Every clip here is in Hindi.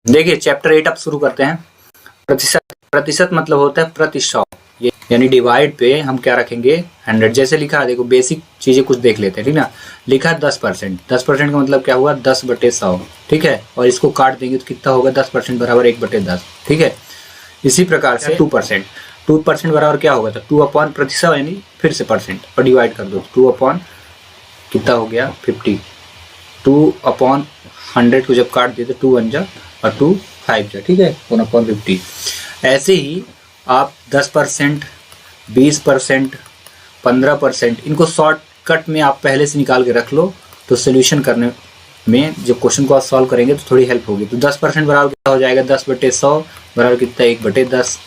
देखिए चैप्टर 8 अब शुरू करते हैं। प्रतिशत, प्रतिशत मतलब होता है प्रति 100, यानी डिवाइड पे हम क्या रखेंगे 100। जैसे लिखा है, देखो बेसिक चीजें कुछ देख लेते हैं, ठीक ना। लिखा है 10%, 10% का मतलब क्या हुआ 10/100, ठीक है। और इसको काट देंगे तो कितना होगा 10% बराबर 1/10, ठीक है। इसी प्रकार से 2%, 2% बराबर क्या होगा, तो 2 प्रतिशत यानी फिर से परसेंट और डिवाइड कर दो, 2 कितना हो गया 50। 2/100 को जब काट दिए तो 2 1 जा और 2 5 जा, ठीक है, 1/50। ऐसे ही आप 10%, 20%, 15% इनको शॉर्टकट में आप पहले से निकाल के रख लो, तो सोल्यूशन करने में जब क्वेश्चन को आप सॉल्व करेंगे तो थोड़ी हेल्प होगी। तो 10% बराबर कितना हो जाएगा 10/100 बराबर कितना 1/10,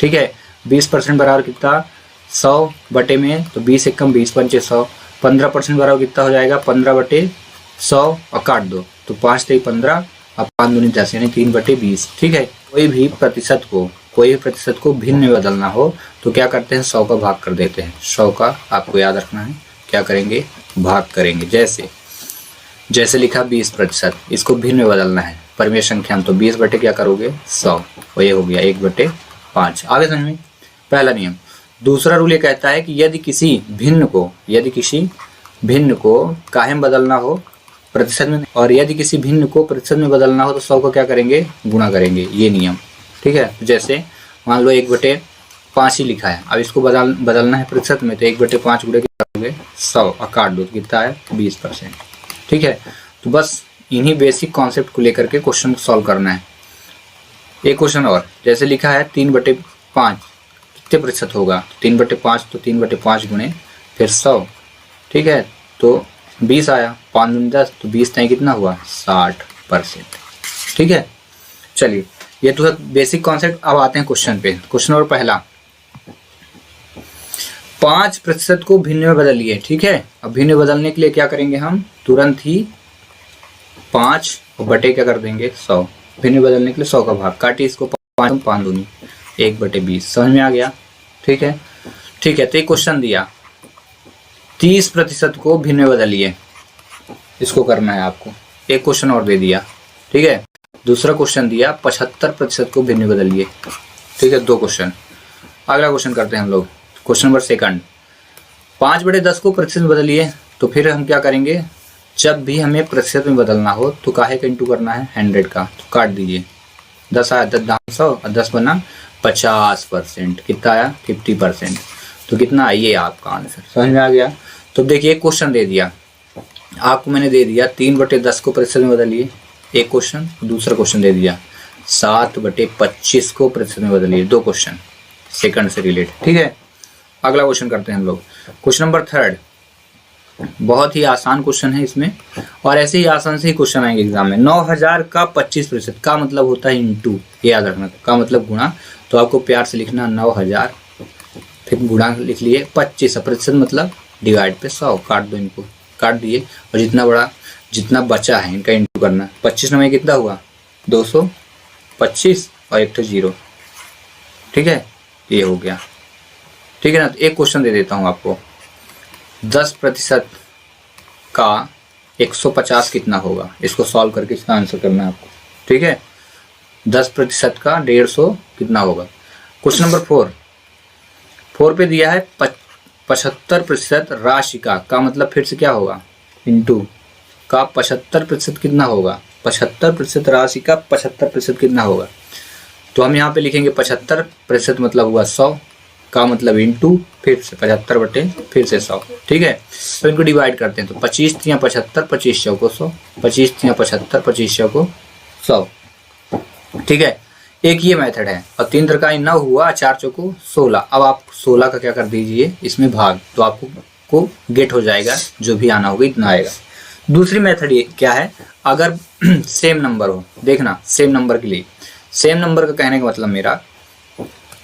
ठीक है। 20% बराबर कितना 100 बटे में, तो 20 एकम 20 पंचे 100। 15% बराबर कितना हो जाएगा 15/100 और काट दो तो 5 3 15 और 5 दूनी 10 यानी 3/20, ठीक है। कोई भी प्रतिशत को भिन्न में बदलना हो तो क्या करते हैं 100 का भाग कर देते हैं। 100 का आपको याद रखना है, क्या करेंगे भाग करेंगे। जैसे लिखा 20%, इसको भिन्न में बदलना है परिमेय संख्या में, तो 20 बटे क्या करोगे 100, और ये हो गया 1/5। आगे समझ में पहला नियम। दूसरा रूल ये कहता है कि यदि किसी भिन्न को काहे में बदलना हो प्रतिशत में, और यदि किसी भिन्न को प्रतिशत में बदलना हो तो 100 को क्या करेंगे गुणा करेंगे, ये नियम, ठीक है। जैसे मान लो 1/5 ही लिखा है, अब इसको बदलना है प्रतिशत में, तो 1/5 गुणे क्या करोगे 100 और काट दो तो कितना है 20%, ठीक है। तो बस इन्हीं बेसिक कॉन्सेप्ट को लेकर के क्वेश्चन को सॉल्व करना है। एक क्वेश्चन और, जैसे लिखा है 3/5 कितने प्रतिशत होगा, 3/5 तो 3/5 गुणे फिर 100, ठीक है, तो 20 आया, 5 दूनी 10 तो 20 तय कितना हुआ 60%, ठीक है। चलिए ये तो है बेसिक कॉन्सेप्ट। अब आते हैं क्वेश्चन पे। क्वेश्चन नंबर पहला, 5% को भिन्न में बदलिए, ठीक है। अब भिन्न में बदलने के लिए क्या करेंगे हम, तुरंत ही 5 और बटे क्या कर देंगे 100। भिन्न में बदलने के लिए 100 का भाग, काटिए इसको 5 दूनी 1/20, समझ में आ गया, ठीक है। तो एक क्वेश्चन दिया 30% को भिन्न में बदलिए, इसको करना है आपको। एक क्वेश्चन और दे दिया, ठीक है। दूसरा क्वेश्चन दिया 75% को भिन्न में बदलिए, ठीक है, 2 क्वेश्चन। अगला क्वेश्चन करते हैं हम लोग, क्वेश्चन नंबर सेकंड, 5/10 को प्रतिशत में बदलिए। तो फिर हम क्या करेंगे, जब भी हमें प्रतिशत में बदलना हो तो काहे का इंटू करना है 100 का, तो काट दीजिए, 10 आया 10 100 और 10 बना 50%, कितना आया 50%, तो कितना आइए आपका आंसर, समझ में आ गया। तो देखिए एक क्वेश्चन दे दिया आपको, मैंने दे दिया 3/10 को प्रतिशत में बदलिए, एक क्वेश्चन। दूसरा क्वेश्चन दे दिया 7/25 को प्रतिशत में बदलिए, 2 क्वेश्चन सेकंड से रिलेटेड, ठीक है। अगला क्वेश्चन करते हैं हम लोग, क्वेश्चन नंबर थर्ड। बहुत ही आसान क्वेश्चन है इसमें, और ऐसे ही आसान से ही क्वेश्चन आएंगे एग्जाम में। 9000 का 25% का मतलब होता है इंटू, ये याद रखना, का मतलब गुणा, तो आपको प्यार से लिखना 9000 फिर गुणा लिख लिए 25% मतलब डिवाइड पे 100, काट दो, इनको काट दिए, और जितना बचा है इनका इंटू करना। 25 में कितना हुआ 225 और 1 तो 0, ठीक है, ये हो गया, ठीक है ना। तो एक क्वेश्चन दे देता हूँ आपको, 10% का 150 कितना होगा, इसको सॉल्व करके इसका आंसर करना है आपको, ठीक है। 10% का 150 कितना होगा। क्वेश्चन नंबर 4 पे दिया है 75% राशि का मतलब फिर से क्या होगा इंटू का 75% कितना होगा, 75% राशि का 75% कितना होगा। तो हम यहाँ पे लिखेंगे 75% मतलब हुआ 100 का मतलब इंटू फिर से 75 बटे फिर से 100, ठीक है। तो इनको डिवाइड करते हैं, तो 25 3 75, 25 चौको 100, 25 3 75, 25 चौको 100, ठीक है। एक ये मेथड है, और 3 तरकाई 9 हुआ, 4 चौको 16। अब आप 16 का क्या कर दीजिए इसमें भाग, तो आपको गेट हो जाएगा, जो भी आना होगा इतना आएगा। दूसरी मेथड ये क्या है, अगर सेम नंबर हो, देखना सेम नंबर के लिए, सेम नंबर का कहने का मतलब मेरा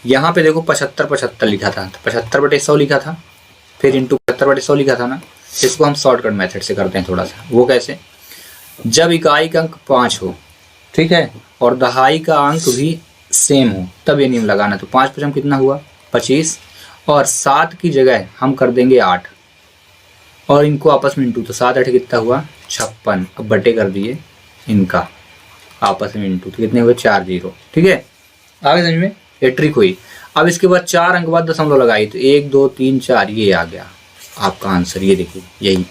यहाँ पे देखो 75 लिखा था, तो 75/100 लिखा था, फिर इंटू 75/100 लिखा था ना। इसको हम शॉर्टकट मेथड से करते हैं थोड़ा सा, वो कैसे, जब इकाई का अंक 5 हो, ठीक है, और दहाई का अंक भी सेम हो, तब ये नियम लगाना। तो 5 कितना हुआ 25, और 7 की जगह हम कर देंगे 8, और इनको आपस में इंटू, तो 7 8 कितना हुआ 56। अब बटे कर दिए इनका, आपस में इंटू, तो कितने हुए 4 जीरो। ठीक है, आगे समझ में, ये ट्रिक हुई। अब इसके बाद 4 अंक बाद दशमलव लगाई तो 1 2 3 4 ये आ गया आपका आंसर। ये देखिए यही,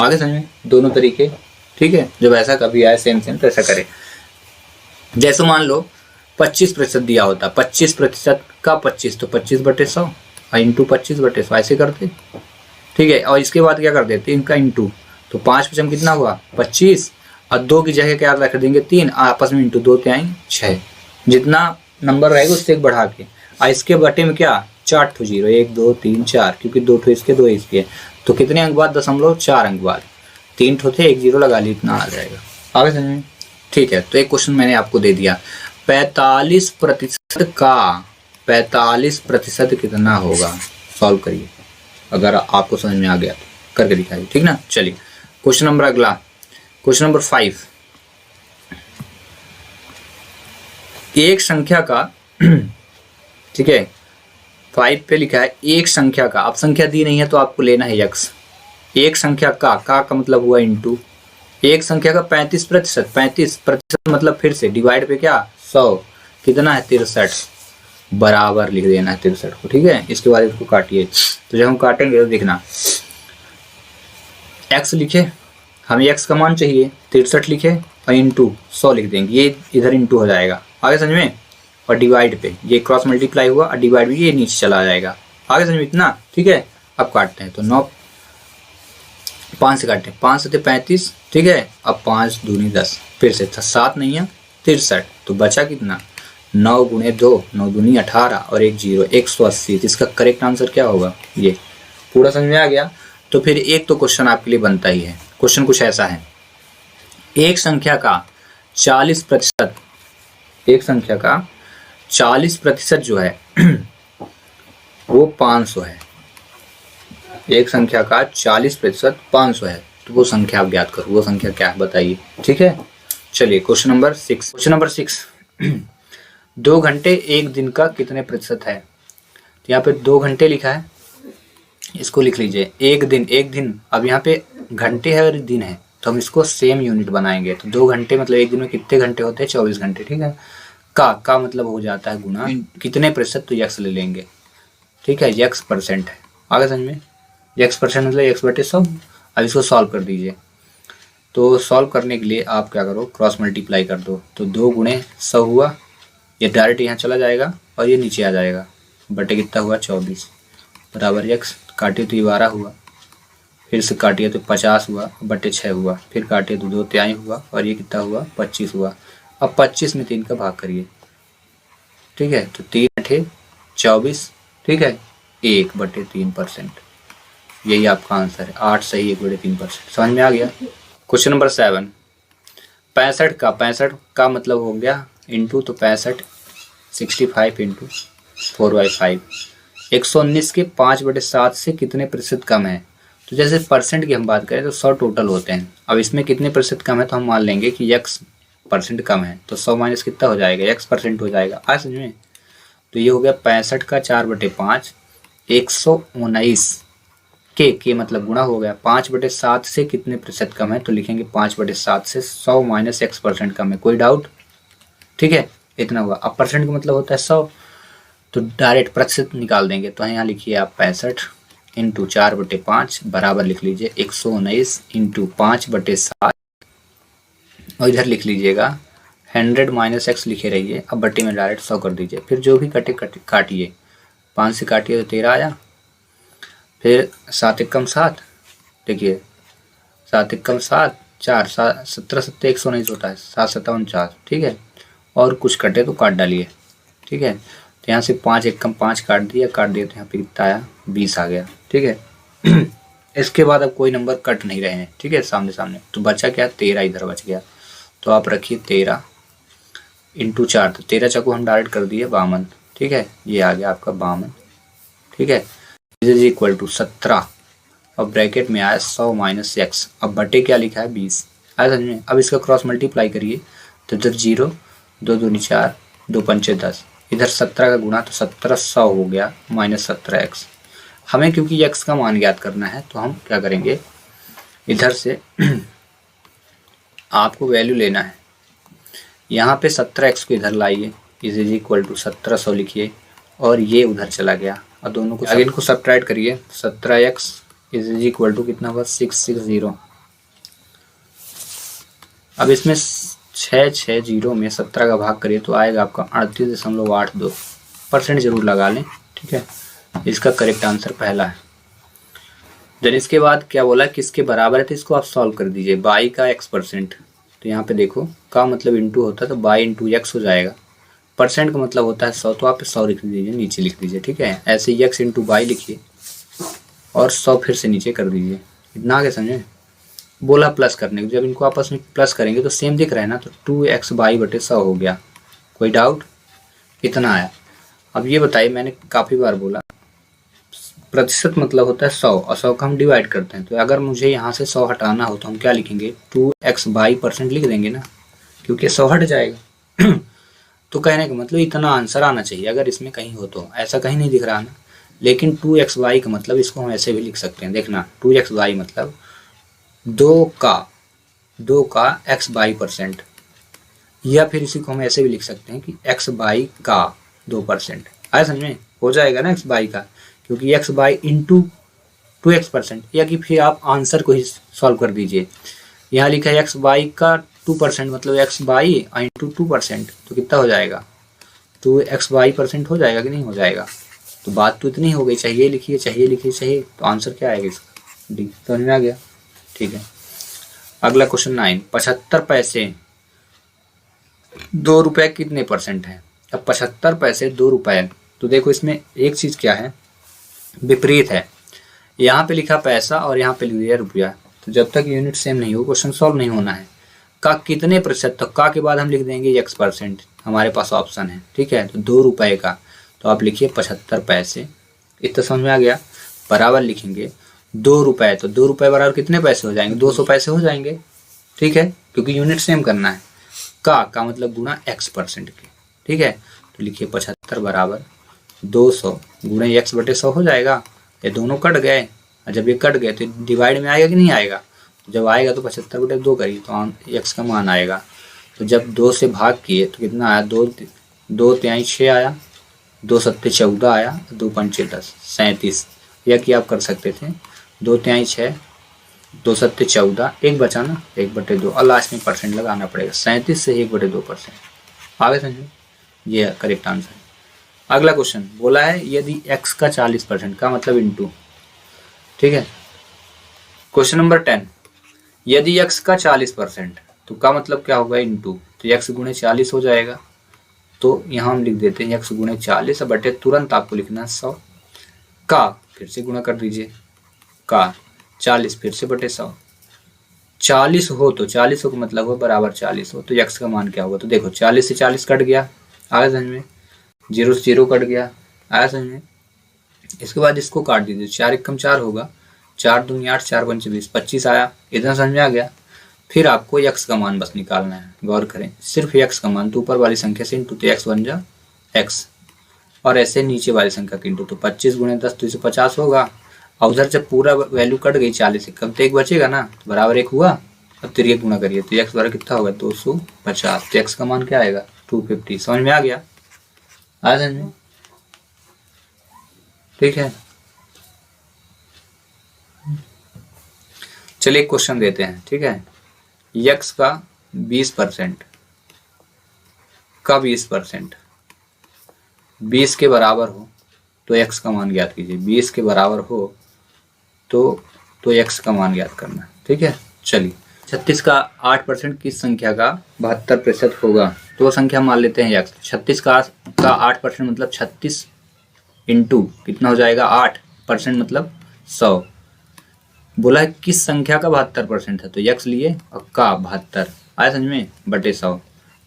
आगे समझ में, दोनों तरीके। ठीक है, जब ऐसा कभी आए सेम सेम तो ऐसा करें। जैसे मान लो 25% दिया होता, 25% का 25 तो 25/100 और इंटू 25/100 ऐसे करते। ठीक है, और इसके बाद क्या कर देते इनका इंटू, तो 5 कितना हुआ 25 और 2 की जगह क्या रख देंगे 3, आपस में इंटू 2 क्या आएंगे 6। जितना नंबर रहेगा उससे एक बढ़ा के, और इसके बटे में क्या 4 ठो जीरो, 1 2 3 4, क्योंकि 2 ठो इसके 2 इसके, तो कितने अंक बाद दशमलव 4 अंक बाद, 3 ठो थे 1 जीरो लगा ली, इतना आ जाएगा। आगे समझ में। ठीक है, तो एक क्वेश्चन मैंने आपको दे दिया, 45% का 45% कितना होगा, सॉल्व करिए। अगर आपको समझ में आ गया तो करके दिखाइए, ठीक ना। चलिए क्वेश्चन नंबर अगला, क्वेश्चन नंबर 5। एक संख्या का ठीक है, 5 पे लिखा है एक संख्या का, अब संख्या दी नहीं है तो आपको लेना है यक्स। एक संख्या का मतलब हुआ इंटू, एक संख्या का 35%, 35% मतलब फिर से डिवाइड पे क्या 100, कितना है 63, बराबर लिख देना है 63 को। ठीक है, इसके बाद इसको काटिए, तो जब हम काटेंगे तो देखना x लिखे, हमें x का मान चाहिए 63 लिखे और इंटू 100 लिख देंगे, ये इधर इंटू हो जाएगा, आगे समझ में, और डिवाइड पे ये क्रॉस मल्टीप्लाई हुआ और डिवाइड भी ये नीचे चला जाएगा, आगे समझ में इतना। ठीक है, अब काटते हैं तो 9 5 से काटते हैं, 5 से 35। ठीक है, अब 5 दूनी 10, फिर से 7 नहीं है 63, तो बचा कितना 9 गुणे 2, 9 दूनी 18 और 1 जीरो 180। इसका करेक्ट आंसर क्या होगा, ये पूरा समझ में आ गया। तो फिर एक तो क्वेश्चन आपके लिए बनता ही है। क्वेश्चन कुछ ऐसा है, एक संख्या का 40%, एक संख्या का 40% जो है वो 500 है, एक संख्या का 40% 500 है, तो वो संख्या आप ज्ञात करो, वो संख्या क्या है बताइए। ठीक है, चलिए क्वेश्चन नंबर 6। क्वेश्चन नंबर 6 2 घंटे एक दिन का कितने प्रतिशत है, तो यहाँ पे 2 घंटे लिखा है, इसको लिख लीजिए एक दिन, एक दिन, अब यहाँ पे घंटे है और दिन है तो हम इसको सेम यूनिट बनाएंगे, तो 2 घंटे मतलब एक दिन में कितने घंटे होते हैं 24 घंटे। ठीक है, का मतलब हो जाता है गुना कितने प्रतिशत, तो यक्स ले लेंगे। ठीक है, यक्स परसेंट है, आगे समझ में, यक्स परसेंट मतलब x/100। अब इसको सॉल्व कर दीजिए, तो सॉल्व करने के लिए आप क्या करो क्रॉस मल्टीप्लाई कर दो, तो 2 गुणे 100 हुआ, ये डायरेक्ट यहाँ चला जाएगा और ये नीचे आ जाएगा, बटे कितना हुआ 24 बराबर यक्स, काटिए तो ये 12 हुआ, फिर से काटिए तो 50 हुआ, बटे 6 हुआ, फिर काटिए तो 2 तिहाई हुआ और ये कितना हुआ 25 हुआ। अब 25 में 3 का भाग करिए। ठीक है, तो 3 8 24। ठीक है, 1/3%, यही आपका आंसर है, 8 सही 1/3%। समझ में आ गया। क्वेश्चन नंबर 7 65 का मतलब हो गया इंटू, तो 65 65 इंटू 4/5। 119 के 5/7 से कितने प्रतिशत कम है, तो जैसे परसेंट की हम बात करें तो 100 टोटल होते हैं, अब इसमें कितने प्रतिशत कम है तो हम मान लेंगे कि x परसेंट कम है, तो 100 माइनस कितना हो जाएगा x परसेंट हो जाएगा, आज समझ में। तो ये हो गया 65 का 4/5, 119 के मतलब गुणा हो गया 5/7 से कितने प्रतिशत कम है, तो लिखेंगे 5/7 से 100 माइनस x परसेंट कम है, कोई डाउट। ठीक है, इतना हुआ। अब परसेंट का मतलब होता है 100, तो डायरेक्ट प्रतिशत निकाल देंगे, तो यहाँ लिखिए आप 65 इंटू 4/5 बराबर लिख लीजिए 119 इंटू 5/7 और इधर लिख लीजिएगा 100 माइनस x लिखे रहिए, अब बट्टी में डायरेक्ट 100 कर दीजिए, फिर जो भी कटे काटिए, 5 से काटिए तो 13 आया, फिर 7 एकम 7, देखिए 7 एकम 7 4 17 7 119 होता है, 7 57 4। ठीक है, और कुछ कटे तो काट डालिए। ठीक है, तो यहाँ से 5 एकम 5 काट दिया तो यहाँ पे कितना आया 20 आ गया। ठीक है इसके बाद अब कोई नंबर कट नहीं रहे हैं। ठीक है, सामने सामने, तो बचा क्या 13 इधर बच गया, तो आप रखिए 13 इंटू 4, तो 13 चाकू हम डायरेक्ट कर दिए 52। ठीक है, ये आ गया आपका 52। ठीक है, इज इक्वल टू 17 और ब्रैकेट में आया 100 माइनस x, अब बटे क्या लिखा है 20, आया समझ में। अब इसका क्रॉस मल्टीप्लाई करिए, तो इधर 0 2 दूनी 4 2 पंचे 10, इधर 17 का गुणा, तो 1700 हो गया माइनस 17x। हमें क्योंकि x का मान ज्ञात करना है तो हम क्या करेंगे, इधर से आपको वैल्यू लेना है, यहाँ पे 17x को इधर लाइए, इज इक्वल टू 1700 लिखिए, और ये उधर चला गया, और दोनों को आगे इनको सब्ट्रैक्ट करिए। 17x इज इक्वल टू कितना हुआ, 660। अब इसमें 660 में 17 का भाग करिए तो आएगा आपका 38.82%। जरूर लगा लें, ठीक है। इसका करेक्ट आंसर पहला है। देन इसके बाद क्या बोला, किसके बराबर है, तो इसको आप सॉल्व कर दीजिए। बाई का x%, तो यहाँ पे देखो का मतलब इंटू होता है तो बाई इंटू एक्स हो जाएगा। परसेंट का मतलब होता है 100, तो आप 100 लिख दीजिए, नीचे लिख दीजिए, ठीक है। ऐसे ही x इंटू बाई लिखिए और 100 फिर से नीचे कर दीजिए। इतना आगे समझे। बोला प्लस करने को, जब इनको आपस में प्लस करेंगे तो सेम दिख रहा है ना, तो 2x बाई बटे 100 हो गया। कोई डाउट, इतना आया। अब ये बताइए, मैंने काफ़ी बार बोला प्रतिशत मतलब होता है 100, और 100 का हम डिवाइड करते हैं। तो अगर मुझे यहाँ से 100 हटाना हो तो हम क्या लिखेंगे, 2x बाई % लिख देंगे ना, क्योंकि 100 हट जाएगा। तो कहने का मतलब इतना आंसर आना चाहिए अगर इसमें कहीं हो तो। ऐसा कहीं नहीं दिख रहा ना, लेकिन 2x बाई का मतलब इसको हम ऐसे भी लिख सकते हैं। देखना 2x बाई मतलब 2 का x बाई %, या फिर इसी को हम ऐसे भी लिख सकते हैं कि x बाई का 2%। आया समझ में, हो जाएगा ना x बाई का, क्योंकि x बाई इंटू 2x%। या कि फिर आप आंसर को ही सॉल्व कर दीजिए। यहाँ लिखा है x बाई का 2%, मतलब x बाई इंटू 2%, तो कितना हो जाएगा, 2x बाई % हो जाएगा कि नहीं हो जाएगा। तो बात तो इतनी हो गई, चाहिए लिखिए, चाहिए लिखिए, चाहिए, तो आंसर क्या आएगा इसका, डी। समझ में आ गया, ठीक है। अगला क्वेश्चन 9, 75 पैसे 2 रुपये कितने % है। अब 75 पैसे 2 रुपये, तो देखो इसमें एक चीज़ क्या है, विपरीत है। यहाँ पे लिखा पैसा और यहाँ पे लिख दिया रुपया, तो जब तक यूनिट सेम नहीं हो क्वेश्चन सॉल्व नहीं होना है। का कितने प्रतिशत, तो का के बाद हम लिख देंगे x%, हमारे पास ऑप्शन है, ठीक है। तो 2 रुपये का, तो आप लिखिए 75 पैसे, इतना समझ में आ गया। बराबर लिखेंगे 2 रुपये, तो 2 रुपये बराबर कितने पैसे हो जाएंगे, 200 पैसे हो जाएंगे, ठीक है, क्योंकि यूनिट सेम करना है। का मतलब गुना x% के, ठीक है। तो लिखिए 75 बराबर 200 गुणे x बटे 100 हो जाएगा। ये दोनों कट गए, और जब ये कट गए तो डिवाइड में आएगा कि नहीं आएगा, जब आएगा तो 75 बटे 2 करिए तो x का मान आएगा। तो जब 2 से भाग किए तो कितना आया, 2 तिहाई 6 आया, 2 सत्ते 14 आया, 2 पंचे 10, 37। यह कि आप कर सकते थे 2 तिहाई 6, 2 सत्ते 14, एक बचा ना, 1/2, और लास्ट में % लगाना पड़ेगा, 37 से 1/2%। आगे समझो, ये करेक्ट आंसर। अगला क्वेश्चन बोला है यदि x का 40% का मतलब इंटू, ठीक है। क्वेश्चन नंबर 10, यदि x का 40%, तो का मतलब क्या होगा, इंटू, तो x गुणे 40 हो जाएगा। तो यहाँ हम लिख देते हैं x गुणे 40 बटे तुरंत आपको लिखना है 100, का फिर से गुणा कर दीजिए, का 40 फिर से बटे 100। 40 हो तो 40 हो का मतलब हो बराबर 40 हो, तो x का मान क्या होगा, तो देखो 40 से 40 कट गया, आगे समझ में, 0 से 0 कट गया, आया समझ में। इसके बाद इसको काट दीजिए, 4 एकम 4 होगा, 4 दूनी 8, 4 पंचे 20, 25 आया। इतना समझ में आ गया। फिर आपको x का मान बस निकालना है, गौर करें, सिर्फ x का मान, तो ऊपर वाली संख्या से इंटू, तो x बन जा x, और ऐसे नीचे वाली संख्या के इंटू, तो 25 गुणे 10 तो 150 होगा। और उधर जब पूरा वैल्यू कट गई 40 से, कम तो 1 बचेगा ना, तो बराबर 1 हुआ। अब तिरके गुणा करिए, तो x बराबर कितना होगा, 250, तो x का मान क्या आएगा, 250। समझ में आ गया, आ समझ में, ठीक है। चलिए क्वेश्चन देते हैं, ठीक है। x का 20% का 20% 20 के बराबर हो तो x का मान ज्ञात कीजिए। 20 के बराबर हो तो x का मान ज्ञात करना, ठीक है। चलिए 36 का 8% किस संख्या का 72% होगा, तो वो संख्या मान लेते हैं x। 36 का 8% मतलब 36 इंटू कितना हो जाएगा, 8% मतलब 100। बोला है किस संख्या का 72% है, तो x लिए और का 72, आया समझ में, बटे 100।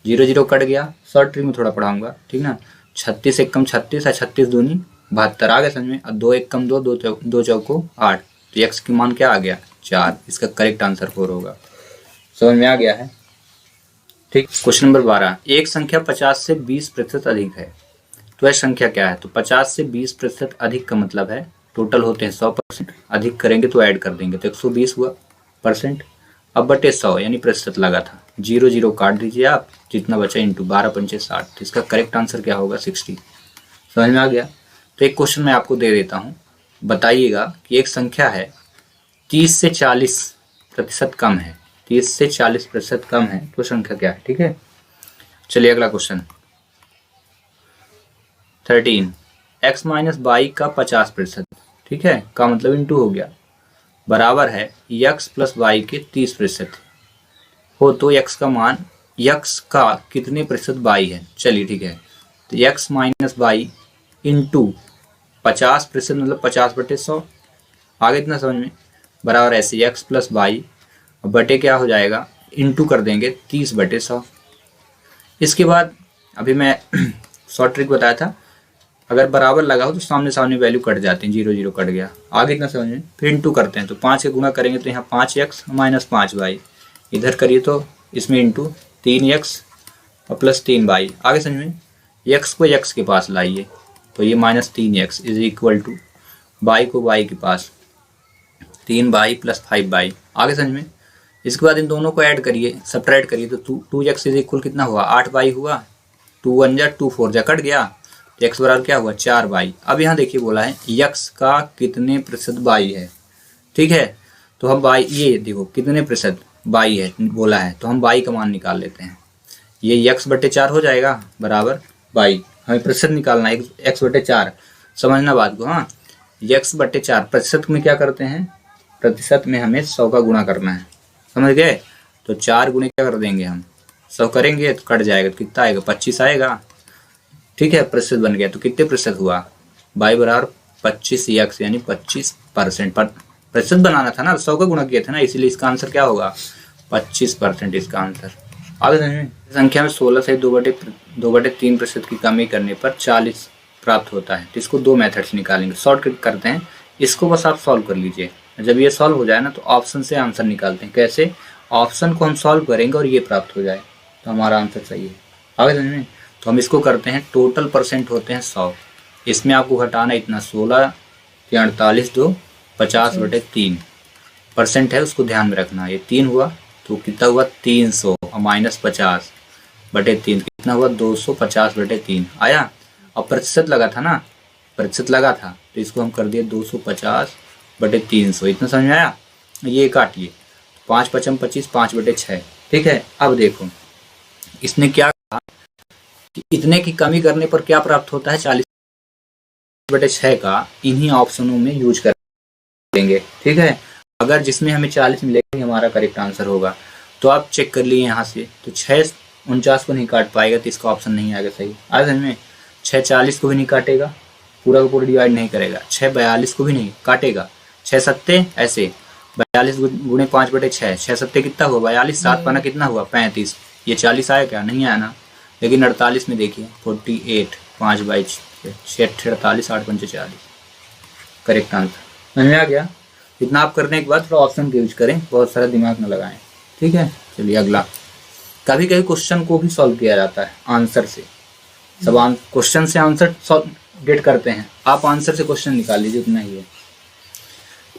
0 0 कट गया, शॉर्ट ट्रिक में थोड़ा पढ़ाऊंगा, ठीक ना। 36 एकम 36 है, 36 दूनी 72, आ गया समझ में। और 2 एकम 2, 2 चौको 8, तो x की मान क्या आ गया, 4। इसका करेक्ट आंसर 4 होगा। समझ में आ गया है, ठीक। क्वेश्चन नंबर 12, एक संख्या 50 से 20% अधिक है, तो यह संख्या क्या है, तो 50 से 20% अधिक का मतलब है टोटल होते हैं 100%, अधिक करेंगे तो ऐड कर देंगे, तो 120 हुआ %। अब बटे 100 यानी प्रतिशत लगा था, 0 0 काट दीजिए आप, जितना बचा इंटू 12 पंचे 60। तो इसका करेक्ट आंसर क्या होगा 60। समझ में आ गया। तो एक क्वेश्चन मैं आपको दे देता हूँ, बताइएगा कि एक संख्या है 30 से 40% कम है, 30 से 40% कम है, तो संख्या क्या है। ठीक है, चलिए अगला क्वेश्चन 13 x माइनस बाई का 50%, ठीक है, का मतलब इंटू हो गया, बराबर है x प्लस वाई के 30% हो तो x का मान, x का कितने प्रतिशत बाई है। चलिए ठीक है, तो x माइनस बाई इंटू 50% मतलब 50/100, आगे इतना समझ में, बराबर ऐसे x प्लस बाई बटे क्या हो जाएगा, इंटू कर देंगे 30/100। इसके बाद अभी मैं शॉर्ट ट्रिक बताया था, अगर बराबर लगाओ तो सामने सामने वैल्यू कट जाती है, 0 0 कट गया, आगे इतना समझ में। फिर इंटू करते हैं तो 5 के गुणा करेंगे तो यहाँ 5x माइनस 5y, इधर करिए तो इसमें इंटू 3x और प्लस 3y, आगे समझ में। x को x के पास लाइए तो ये minus 3x is equal to y को y के पास 3y प्लस 5y, आगे समझ में। इसके बाद इन दोनों को ऐड करिए, सब्ट्रैक्ट करिए तो 2x इज इक्वल कितना हुआ, 8y हुआ, 2 1 जा 2 4 जा कट गया, तो x बराबर क्या हुआ 4y। अब यहाँ देखिए बोला है x का कितने प्रतिशत बाई है। ठीक है, तो हम बाई, ये देखो कितने प्रतिशत बाई है बोला है, तो हम बाई का मान निकाल लेते हैं। ये x/4 हो जाएगा बराबर बाई, हमें प्रतिशत निकालना है x/4, समझना बात को। हाँ, x/4 प्रतिशत में क्या करते हैं, प्रतिशत में हमें 100 का गुणा करना है, समझ गए। तो 4 गुणे क्या कर देंगे हम, 100 करेंगे तो कट जाएगा, तो कितना आएगा 25 आएगा। ठीक है, प्रतिशत बन गया, तो कितने प्रतिशत हुआ, बाई बराबर 25x यानी 25%। पर प्रतिशत बनाना था ना, 100 का गुणा किया था ना, इसीलिए इसका आंसर क्या होगा 25% इसका आंसर। आगे समझें, संख्या में 16 से 2/3% की कमी करने पर 40 प्राप्त होता है। तो इसको 2 मेथड से निकालेंगे, शॉर्टकट करते हैं, इसको बस आप सॉल्व कर लीजिए। जब ये सॉल्व हो जाए ना तो ऑप्शन से आंसर निकालते हैं। कैसे, ऑप्शन को हम सॉल्व करेंगे और ये प्राप्त हो जाए तो हमारा आंसर सही है। आगे समझ में, तो हम इसको करते हैं, टोटल परसेंट होते हैं 100, इसमें आपको घटाना इतना 16 या 48 2 50/3 परसेंट है, उसको ध्यान में रखना। ये 3 हुआ तो कितना हुआ 300 और माइनस 50/3 कितना हुआ 250/3 आया। और प्रतिशत लगा था ना, प्रतिशत लगा था तो इसको हम कर दिए 250/300, इतना समझ में आया। ये काटिए 5 5 25 5/6। ठीक है, अब देखो इसने क्या कहा कि इतने की कमी करने पर क्या प्राप्त होता है 40/6 का, इन्हीं ऑप्शनों में यूज कर देंगे। ठीक है, अगर जिसमें हमें 40 मिलेगा हमारा करेक्ट आंसर होगा। तो आप चेक कर लिए यहाँ से, तो 6 49 को नहीं काट पाएगा तो इसका ऑप्शन नहीं आएगा सही। आज में 6 40 को भी नहीं काटेगा, पूरा का पूरा डिवाइड नहीं करेगा, 6 42 को भी नहीं काटेगा, 6 7 ऐसे 42 गुणे 5/6, 6 7 कितना हुआ 42, 7 पाना कितना हुआ 35, ये 40 आया क्या, नहीं आया ना। लेकिन 48 में देखिए 48 5/6 48 8 5 40, करेक्ट आंसर। समझ में आ गया। इतना आप करने के बाद थोड़ा ऑप्शन का यूज करें, बहुत सारा दिमाग न लगाएं। ठीक है, चलिए अगला। कभी कभी क्वेश्चन को भी सॉल्व किया जाता है आंसर से, सब क्वेश्चन से आंसर गेट करते हैं, आप आंसर से क्वेश्चन निकाल लीजिए, उतना ही है।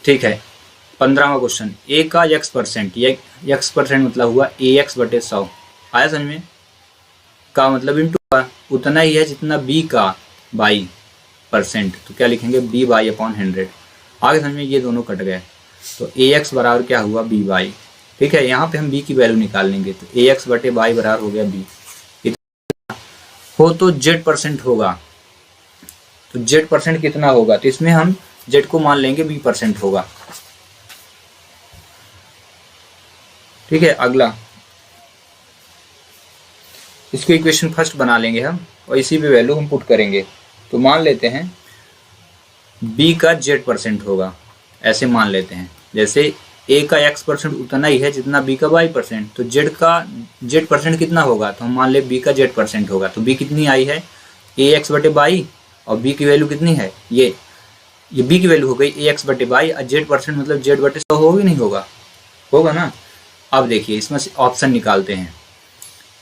ठीक है, 15वां क्वेश्चन, ए का x%, ये x% मतलब हुआ AX/100, आया समझ में। का मतलब इंटू उतना ही है जितना b का %, तो क्या लिखेंगे b/100। आगे समझ में, ये दोनों कट गए तो AX बराबर क्या हुआ b/। ठीक है, यहाँ पे हम b की वैल्यू निकाल लेंगे तो AX/y बराबर हो गया b। हो तो Z% होगा, तो Z% कितना होगा, तो इसमें हम Z को मान लेंगे b% होगा। ठीक है, अगला इसको इक्वेशन फर्स्ट बना लेंगे हम और इसी पे वैल्यू हम पुट करेंगे। तो मान लेते हैं b का Z% होगा, ऐसे मान लेते हैं, जैसे a का x% उतना ही है जितना b का y%, तो z का Z% कितना होगा, तो हम मान ले b का Z% होगा, तो b कितनी आई है AX/y और b की वैल्यू कितनी है, ये b की वैल्यू हो गई AX/y और Z% मतलब Z/100 होगी नहीं होगा, होगा ना। अब देखिए इसमें से ऑप्शन निकालते हैं,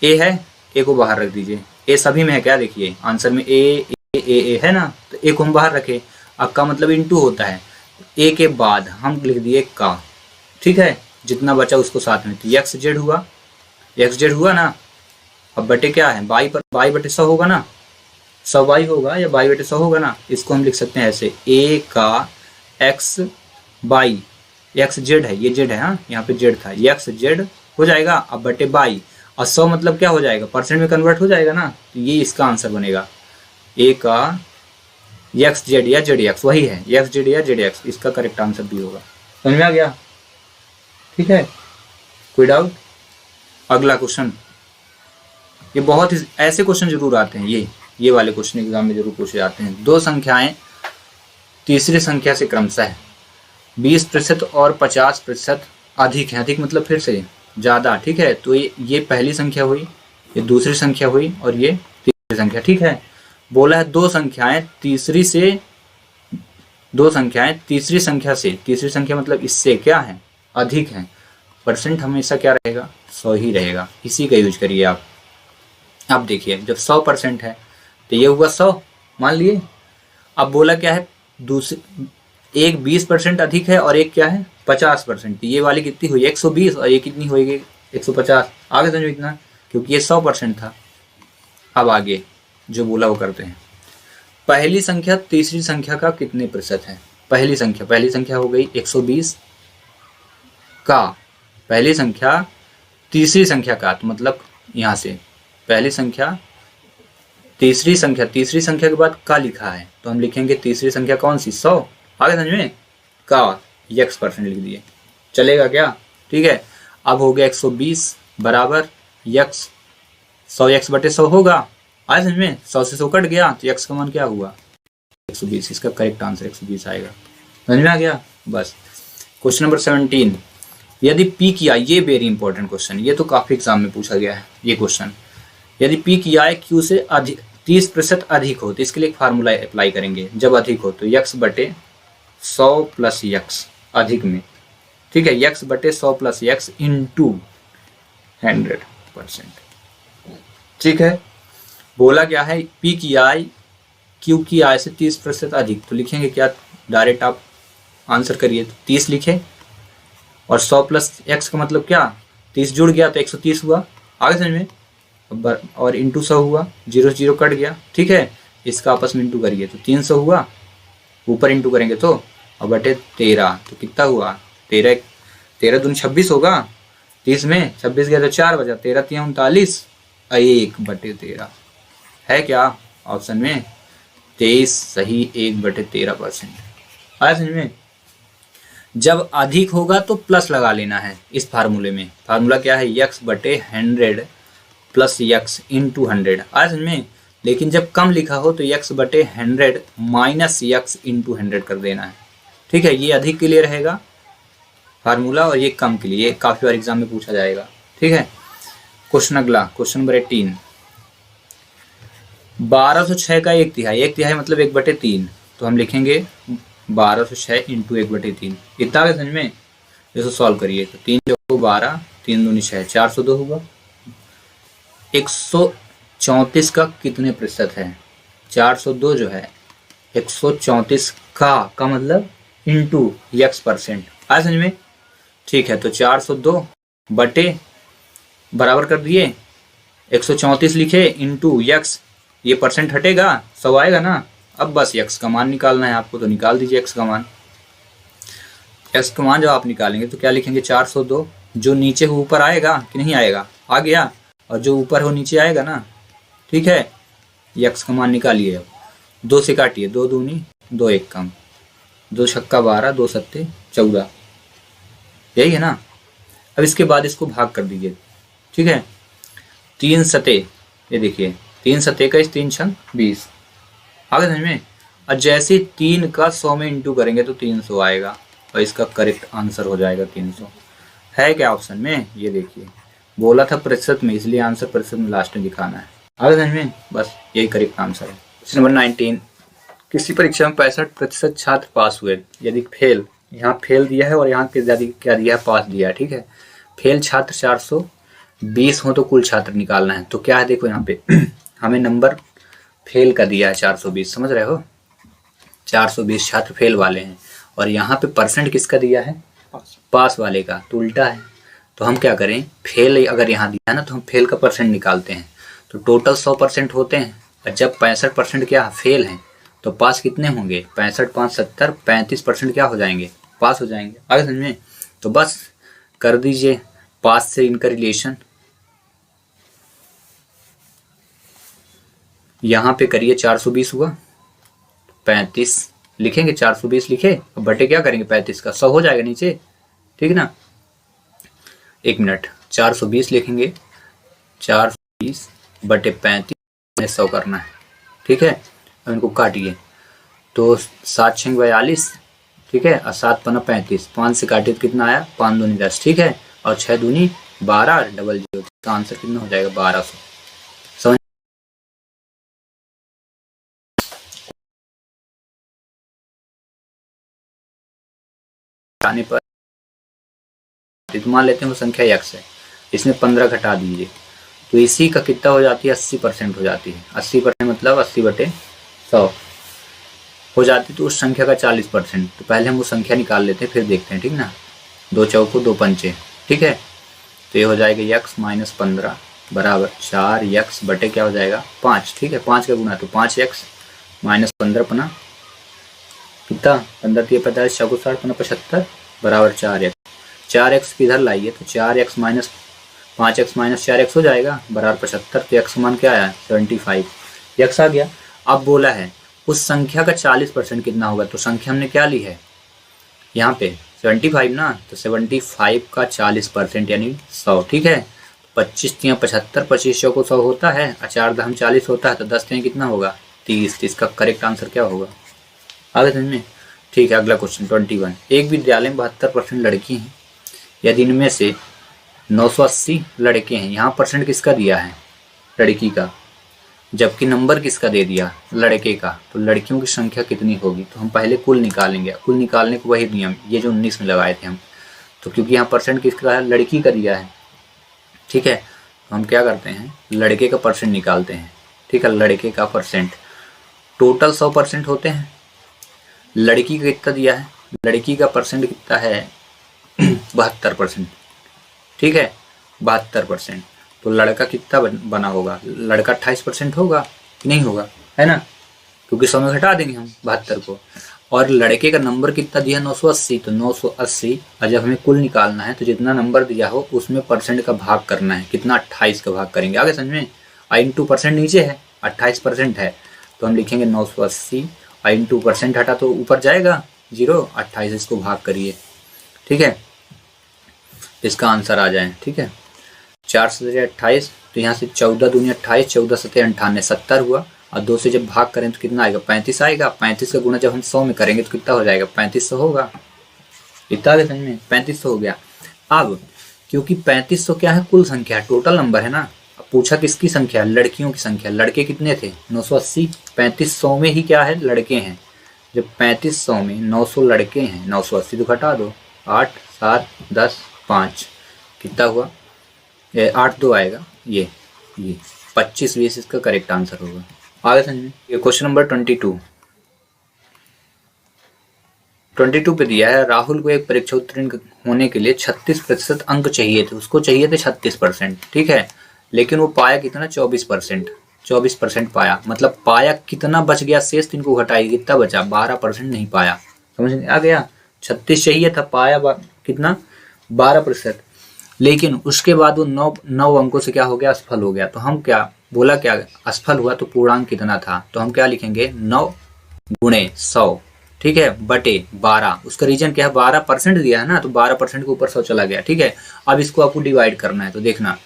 a है, a को बाहर रख दीजिए, a सभी में है क्या, देखिए आंसर में a है ना, तो a को हम बाहर रखे। अब का मतलब इंटू होता है, a के बाद हम लिख दिए का। ठीक है, जितना बचा उसको साथ में, तो xz हुआ ना, अब बटे क्या है, बाई पर बाई बटे 100 होगा ना, 100 बाई होगा या बाई बटे 100 होगा ना। इसको हम लिख सकते हैं ऐसे, a का x बाई, एक्स जेड है, ये जेड है, हाँ यहाँ पे जेड था, एक्स जेड हो जाएगा। अब बटे बाई, और 100 मतलब क्या हो जाएगा, परसेंट में कन्वर्ट हो जाएगा ना, तो ये इसका आंसर बनेगा। a का एक्स जेड या जेड एक्स, वही है एक्स जेड या जेड एक्स, इसका करेक्ट आंसर भी होगा। समझ में आ गया? ठीक है, कोई डाउट? अगला क्वेश्चन, ये बहुत ही ऐसे क्वेश्चन जरूर आते हैं, ये वाले क्वेश्चन एग्जाम में जरूर पूछे जाते हैं। दो संख्याएं तीसरी संख्या से क्रमशः 20% और 50% अधिक है, अधिक मतलब फिर से ज़्यादा, ठीक है। तो ये पहली संख्या हुई, ये दूसरी संख्या हुई और ये तीसरी संख्या, ठीक है। बोला है दो संख्याएं तीसरी संख्या से, तीसरी संख्या मतलब इससे क्या है, अधिक है, परसेंट हमेशा क्या रहेगा, 100 ही रहेगा, इसी का यूज करिए आप। अब देखिए जब 100% है तो ये हुआ 100 मान लिए। अब बोला क्या है, एक 20% अधिक है और एक क्या है 50%, ये वाली कितनी हुई 120 और ये कितनी होगी 150। आगे समझो इतना, क्योंकि ये 100% था। अब आगे जो बोला वो करते हैं। पहली संख्या तीसरी संख्या का कितने प्रतिशत है। पहली संख्या हो गई 120 का, पहली संख्या तीसरी संख्या का, तो मतलब यहाँ से पहली संख्या तीसरी संख्या के बाद का लिखा है, तो हम लिखेंगे तीसरी संख्या कौन सी 100। आगे समझ में, का x% लिख दिए, चलेगा क्या? ठीक है। अब हो गया 120 बराबर x, 100x बटे 100 होगा। आगे समझ में, 100 से 100 कट गया तो x का मान क्या हुआ 120, इसका करेक्ट आंसर 120 आएगा। समझ में आ गया? बस। क्वेश्चन नंबर 17, यदि p की i, ये वेरी इंपॉर्टेंट क्वेश्चन, ये तो काफी एग्जाम में पूछा गया है ये क्वेश्चन। यदि p की i q से अधिक 30% अधिक हो, तो इसके लिए एक फार्मूला अप्लाई करेंगे। जब अधिक हो तो x बटे 100 प्लस x अधिक में, ठीक है, x बटे 100 प्लस x इंटू 100%, ठीक है। बोला क्या है, p की i q की i से 30% अधिक, तो लिखेंगे क्या, डायरेक्ट आप आंसर करिए, तो 30 लिखे और 100 प्लस x का मतलब क्या, 30 जुड़ गया तो 130 हुआ। आगे समझ में, और इंटू 100 हुआ, 0 से 0 कट गया, ठीक है। इसका आपस में इंटू करिए तो 300 हुआ, ऊपर इंटू करेंगे तो, और बटे 13 तो कितना हुआ 13 दूनी 26 होगा, 30 में 26 गया तो 4 बचा, 13 3 39, 1 बटे 13 है क्या ऑप्शन में 23 सही, 1 बटे 13%। आया समझ में? जब अधिक होगा तो प्लस लगा लेना है इस फार्मूले में। फार्मूला क्या है, x बटे 100 प्लस x इंटू 100। आया समझ में? लेकिन जब कम लिखा हो तो x बटे 100 माइनस x इंटू 100 कर देना है, ठीक है। ये अधिक के लिए रहेगा फार्मूला और ये कम के लिए, काफी बार एग्जाम में पूछा जाएगा, ठीक है। क्वेश्चन अगला, क्वेश्चन नंबर 18, 1206 का 1/3 मतलब 1/3, तो हम लिखेंगे 1206 इंटू 1/3। इतना आगे समझ में? इसको सॉल्व करिए तो 3 जो 12, 3 दूनी 6, 402 होगा। 134 का कितने प्रतिशत है, 402 जो है 134 का मतलब इंटू x%। आया समझ में? ठीक है, तो 402 बटे बराबर कर दिए 134 लिखे इंटू x, ये परसेंट हटेगा 100 आएगा ना। अब बस x का मान निकालना है आपको, तो निकाल दीजिए x का मान। x का मान जब आप निकालेंगे तो क्या लिखेंगे 402, जो नीचे हो ऊपर आएगा कि नहीं आएगा, आ गया, और जो ऊपर हो नीचे आएगा ना, ठीक है। x का मान निकालिए, अब 2 से काटिए, 2 दूनी 2 1 कम, 2 छक्का 12, 2 सत्ते 14, यही है ना। अब इसके बाद इसको भाग कर दीजिए, ठीक है। 3 सते, ये देखिए 3 सते का 3 छंग 20, आगे समझ में। और जैसे 3 का 100 में इंटू करेंगे तो 300 आएगा, और इसका करेक्ट आंसर हो जाएगा 300। है क्या ऑप्शन में? ये देखिए, बोला था प्रतिशत में, इसलिए आंसर प्रतिशत में लास्ट में दिखाना है। आगे समझ में? बस यही करेक्ट आंसर है। क्वेश्चन नंबर 19, किसी परीक्षा में 65% छात्र पास हुए, यदि फेल, यहाँ फेल दिया है और यहाँ क्या दिया है, पास दिया है, ठीक है। फेल छात्र 420 हो तो कुल छात्र निकालना है। तो क्या है देखो यहाँ पे हमें नंबर फेल का दिया है 420, समझ रहे हो, 420 छात्र फेल वाले हैं, और यहाँ पे परसेंट किसका दिया है, पास वाले का, तो उल्टा है। तो हम क्या करें, फेल अगर यहाँ दिया है ना, तो हम फेल का परसेंट निकालते हैं। तो टोटल 100% होते हैं, और जब 65% क्या फेल हैं तो पास कितने होंगे? 65 5 70, 35% क्या हो जाएंगे? पास हो जाएंगे। आगे समझ में? तो बस कर दीजिए पास से इनका रिलेशन, यहाँ पे करिए 420 हुआ, 35 लिखेंगे, 420 लिखे, अब बटे क्या करेंगे 35 का, 100 हो जाएगा नीचे, ठीक है ना। एक मिनट, 420 लिखेंगे, 420 बटे 35 100 करना है, ठीक है। अब इनको काटिए, तो 7 6 42, ठीक है, और 7 पन्ना 35, 5 से काटिए तो कितना आया? 5 दूनी 10, ठीक है, और 6 दूनी 12, डबल 0, तो आंसर कितना हो जाएगा? 1200। समझ आने पर तो मान लेते हैं वो संख्या x है, इसमें 15 घटा दीजिए, तो इसी का कितना हो जाती है? 80% हो जाती है। 80% मतलब 80 बटे 100 हो जाती, तो उस संख्या का 40%। तो पहले हम वो संख्या निकाल लेते हैं, फिर देखते हैं, ठीक ना। 2 चौको 2 पंचे, ठीक है, तो ये हो जाएगा x माइनस 15 बराबर 4x बटे क्या हो जाएगा? 5, ठीक है, 5 का गुना तो 5x माइनस 15 पना कितना? 15 3 45 4 60 पना 75 बराबर 4x। 4x किधर लाइए तो 4x minus 5x minus 4x हो जाएगा बराबर 75, तो x मान क्या आया? 75, x आ गया। अब बोला है उस संख्या का 40% कितना होगा, तो संख्या हमने क्या ली है यहाँ पे 75 ना, तो 75 का 40% यानी 100, ठीक है। 25 3 75, 25 को 100 होता है, 4 दम 40 होता है, तो 10 3 कितना होगा? 30। इसका करेक्ट आंसर क्या होगा? आगे समझ में? ठीक है, अगला क्वेश्चन 21। एक विद्यालय में 72% लड़की हैं, यदि इनमें से 980 लड़के हैं, यहाँ परसेंट किसका दिया है? लड़की का, जबकि नंबर किसका दे दिया? लड़के का। तो लड़कियों की संख्या कितनी होगी? तो हम पहले कुल निकालेंगे, कुल निकालने को वही नियम ये जो 19 में लगाए थे हम, तो क्योंकि यहाँ परसेंट किसका है? लड़की का दिया है, ठीक है। तो हम क्या करते हैं? लड़के का परसेंट निकालते हैं, ठीक है, लड़के का परसेंट। टोटल 100% होते हैं, लड़की का कितना दिया है? लड़की का परसेंट कितना है? 72%, ठीक है, 72%। तो लड़का कितना बना होगा? लड़का 28% होगा कि नहीं होगा, है ना, क्योंकि 100 में घटा देंगे हम 72 को। और लड़के का नंबर कितना दिया? 980, तो 980, और जब हमें कुल निकालना है तो जितना नंबर दिया हो उसमें परसेंट का भाग करना है, कितना? 28 का भाग करेंगे। आगे समझ में? इंटू परसेंट नीचे है, 28% है, तो हम लिखेंगे 980 इंटू परसेंट हटा तो ऊपर जाएगा 0, 28 इसको भाग करिए, ठीक है, इसका आंसर आ जाए, ठीक है। 4 से 28, तो यहाँ से 14 दूनी 28, 14 सत्ते 98, 70 हुआ, और 2 से जब भाग करें तो कितना आएगा? 35 आएगा। 35 का गुना जब हम 100 में करेंगे तो कितना हो जाएगा? 3500 होगा। इतना आगे समझ में? 3500 हो गया। अब क्योंकि 3500 क्या है? कुल संख्या, टोटल नंबर है ना। अब पूछा किसकी संख्या? लड़कियों की संख्या। लड़के कितने थे? 980। 3500 में ही क्या है? लड़के हैं। जब 3500 में 900 लड़के हैं, 980 तो घटा दो, 8 7 10 5, कितना हुआ? 8 2 आएगा, ये 25 20 इसका करेक्ट आंसर होगा। आगे समझिए। ये क्वेश्चन नंबर 22 पे दिया है, राहुल को एक परीक्षा उत्तीर्ण होने के लिए 36% अंक चाहिए थे, उसको चाहिए थे 36%, ठीक है, लेकिन वो पाया कितना? 24% पाया। मतलब पाया कितना बच गया शेष? तो इनको घटाइए, कितना बचा? 12% नहीं पाया। समझ आ गया? 36 चाहिए था, पाया कितना? 12%। लेकिन उसके बाद वो 9 अंकों से क्या हो गया? असफल हो गया। तो हम क्या बोला? क्या असफल हुआ तो पूर्णांक कितना था? तो हम क्या लिखेंगे? 9 गुणे 100, ठीक है, बटे 12। उसका रीजन क्या है? 12% दिया है ना, तो 12% के ऊपर 100 चला गया, ठीक है। अब इसको आपको डिवाइड करना है, तो देखना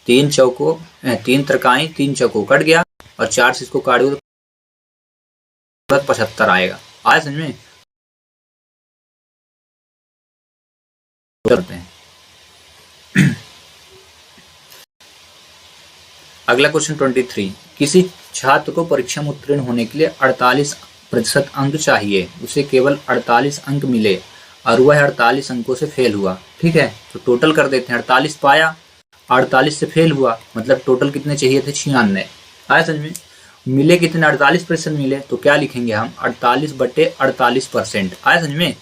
3 चौको 3 तरकाई 3 चौको कट गया, और 4 से इसको काट दो तो 75 आएगा। आया समझ में? करते हैं। अगला क्वेश्चन 23। किसी छात्र को परीक्षा में उत्तीर्ण होने के लिए 48% अंक चाहिए, उसे केवल 48 अंक मिले और वह 48 अंकों से फेल हुआ, ठीक है। तो टोटल कर देते हैं। 48 पाया, 48 से फेल हुआ, मतलब टोटल कितने चाहिए थे? 96। आया समझ में? मिले कितने? 48% मिले, तो क्या लिखेंगे हम? 48 बटे 48%। आया समझ में?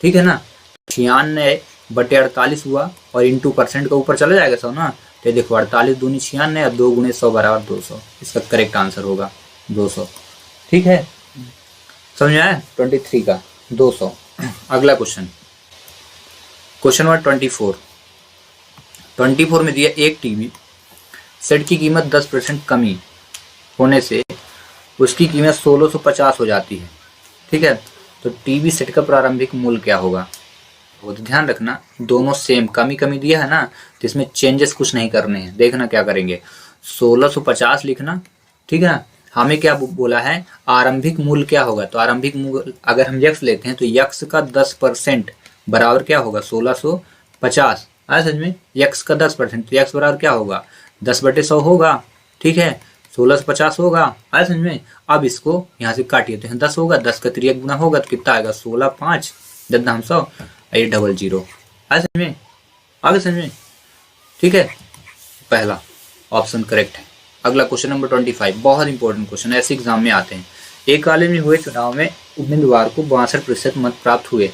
ठीक है ना। 96 बटे 48 हुआ, और इंटू परसेंट का ऊपर चला जाएगा 100 ना, तो देखो 48 दूनी 96 और 2 गुणे 100 बराबर 200, इसका करेक्ट आंसर होगा 200। ठीक है, समझ में आया 23 का 200। अगला क्वेश्चन, क्वेश्चन नंबर 24 में दिया एक टीवी सेट की कीमत 10% कमी होने से उसकी कीमत 1650 हो जाती है। ठीक है, तो टीवी सेट का प्रारंभिक मूल्य क्या होगा? वो तो ध्यान रखना दोनों सेम, कमी कमी दिया है ना, तो इसमें चेंजेस कुछ नहीं करने हैं। देखना क्या करेंगे, 1650 लिखना। ठीक है ना, हमें क्या बोला है, आरंभिक मूल्य क्या होगा? तो आरंभिक मूल्य अगर हम यक्स लेते हैं तो यक्स का 10% बराबर क्या होगा? 1650। आया समझ में? यक्स का 10%, तो यक्स बराबर क्या होगा? 10/100 होगा। ठीक है, 1650 होगा। आया समझ में? अब इसको यहाँ से काटिए तो यहाँ 10 होगा, 10 का 3 गुना होगा तो कितना आएगा? 16 5 10 8 00। आया समझ में? आगे समझ में? ठीक है, पहला ऑप्शन करेक्ट है। अगला क्वेश्चन नंबर 25, बहुत इंपॉर्टेंट क्वेश्चन, ऐसे एग्जाम में आते हैं। एक कॉलेज में हुए चुनाव में उम्मीदवार को 62% मत प्राप्त हुए।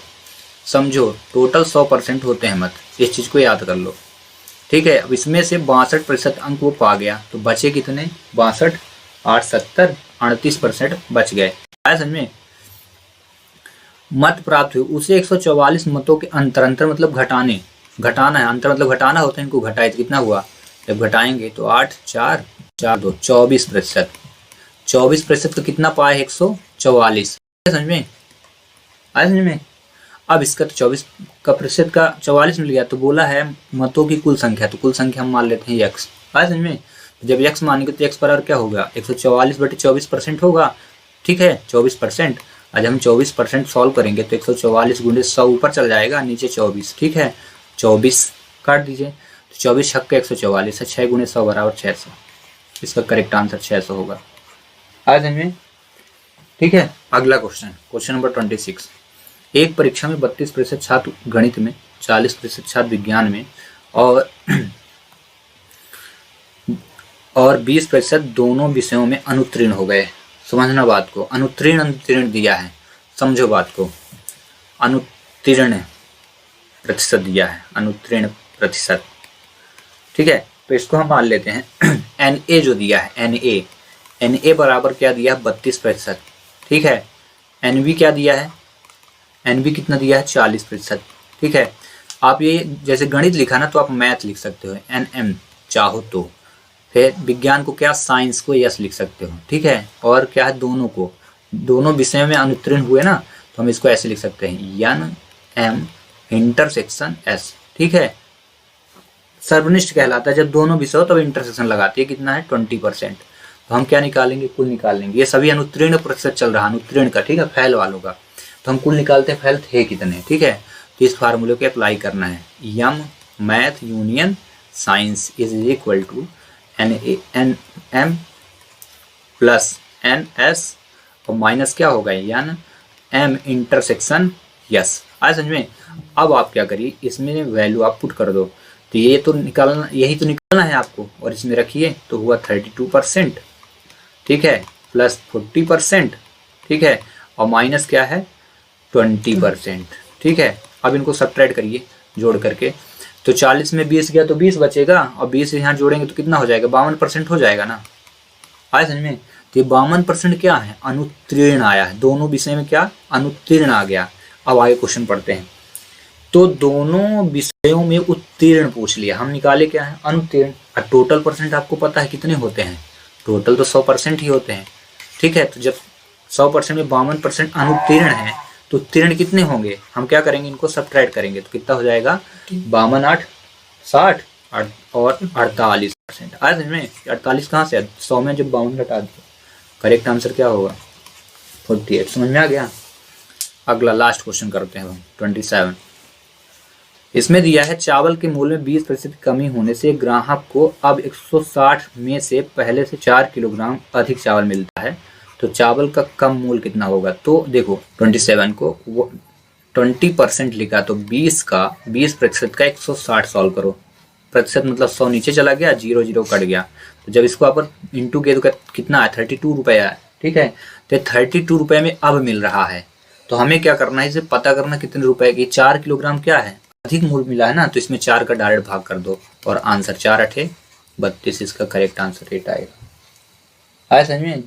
समझो टोटल 100% होते हैं मत, इस चीज को याद कर लो। ठीक है, अब इसमें से 62% अंक वो पा गया, तो बचे कितने? 62, 8 70, 38% बच गए। आया समझ में? मत प्राप्त हुए, उसे 144 मतों के अंतर मतलब घटाना है, अंतर मतलब घटाना होता है, इनको घटाए तो कितना हुआ? जब घटाएंगे तो 8 4 4 2 24%। 24% का कितना पाए? 144। समझ में आया? समझ में? अब इसका तो 24 का प्रतिशत का 44 मिल गया, तो बोला है मतों की कुल संख्या, तो कुल संख्या हम मान लेते हैं यक्स। आया समझ में? जब यक्स मानेंगे तो यक्स बराबर क्या होगा? 144/24% होगा। ठीक है, 24%। आज हम 24% सॉल्व करेंगे तो 144 गुणे 100 ऊपर चल जाएगा, नीचे 24। ठीक है, 24 काट दीजिए, तो 24 छक्के 144 है, 6 गुणे 100 बराबर 600। इसका करेक्ट आंसर 600 होगा। आज में ठीक है। अगला क्वेश्चन, क्वेश्चन नंबर 26। एक परीक्षा में 32% छात्र गणित में, 40% छात्र विज्ञान में और 20% दोनों विषयों में अनुत्तीर्ण हो गए। समझना बात को, अनुत्तीर्ण दिया है, समझो बात को। अनुत्तीर्ण प्रतिशत दिया है, अनुत्तीर्ण प्रतिशत। ठीक है, तो इसको हम मान लेते हैं NA जो दिया है, NA बराबर क्या दिया है? 32%। ठीक है, NB क्या दिया है? NB कितना दिया है? 40%। ठीक है, आप ये जैसे गणित लिखा ना, तो आप मैथ लिख सकते हो NM चाहो तो। फिर विज्ञान को क्या? साइंस को यस लिख सकते हो। ठीक है, और क्या है? दोनों को, दोनों विषय में अनुत्तीर्ण हुए ना, तो हम इसको ऐसे लिख सकते हैं NM इंटरसेक्शन S। ठीक है, सर्वनिष्ठ कहलाता है, जब दोनों विषय हो तब इंटरसेक्शन लगाती है। कितना है? 20%। तो हम क्या निकालेंगे? कुल निकालेंगे। ये सभी अनुत्तीर्ण प्रतिशत चल रहा है, अनुत्तीर्ण का। ठीक है, फेल वालों का, तो हम कुल निकालते हैं फेल थे कितने। ठीक है, तो इस फार्मूले को अप्लाई करना है। यम math union science is equal to NM plus NS और माइनस क्या होगा? NM intersection yes. आज समझ में? अब आप क्या करिए, इसमें वैल्यू आप पुट कर दो, तो ये तो निकालना, यही तो निकालना है आपको, और इसमें रखिए तो हुआ 32%। ठीक है, प्लस 40%। ठीक है, और माइनस क्या है? 20%। ठीक है, अब इनको सब्ट्रैक्ट करिए जोड़ करके, तो 40 में 20 गया तो 20 बचेगा, और 20 यहाँ जोड़ेंगे तो कितना हो जाएगा? 52% हो जाएगा ना। आया समझ में? तो ये 52% क्या है? अनुत्तीर्ण आया है, दोनों विषय में क्या? अनुत्तीर्ण आ गया। अब आगे क्वेश्चन पढ़ते हैं। तो दोनों विषयों में उत्तीर्ण पूछ लिया, हम निकाले क्या है? अनुत्तीर्ण। और टोटल परसेंट आपको पता है कितने होते हैं? टोटल तो 100% ही होते हैं। ठीक है, तो जब 100% में 52% अनुत्तीर्ण है, तो उत्तीर्ण कितने होंगे? हम क्या करेंगे? इनको सब्ट्रैक्ट करेंगे, तो कितना हो जाएगा? 52 8 60 और 48%। आया समझ में? 48 कहाँ से? 100 में जब 52 घटा दिया, करेक्ट आंसर क्या होगा? 48। समझ में आ गया? अगला लास्ट क्वेश्चन करते हैं हम, 27। इसमें दिया है चावल के मूल्य में 20% कमी होने से ग्राहक को अब 160 में से पहले से 4 किलोग्राम अधिक चावल मिलता है, तो चावल का कम मूल्य कितना होगा? तो देखो 27 को 20% लिखा, तो 20% का 160 सॉल्व करो। प्रतिशत मतलब 100 नीचे चला गया, 0 0 कट गया, तो जब इसको आप इंटू किए तो कितना है? 32 रुपये है। ठीक है, तो 32 रुपये में अब मिल रहा है, तो हमें क्या करना है? इसे पता करना कितने रुपए की। 4 किलोग्राम क्या है? अधिक मूल मिला है ना, तो इसमें 4 का डायरेक्ट भाग कर दो और आंसर 4 8 32 इसका करेक्ट आंसर 8 आएगा। आया समझ में?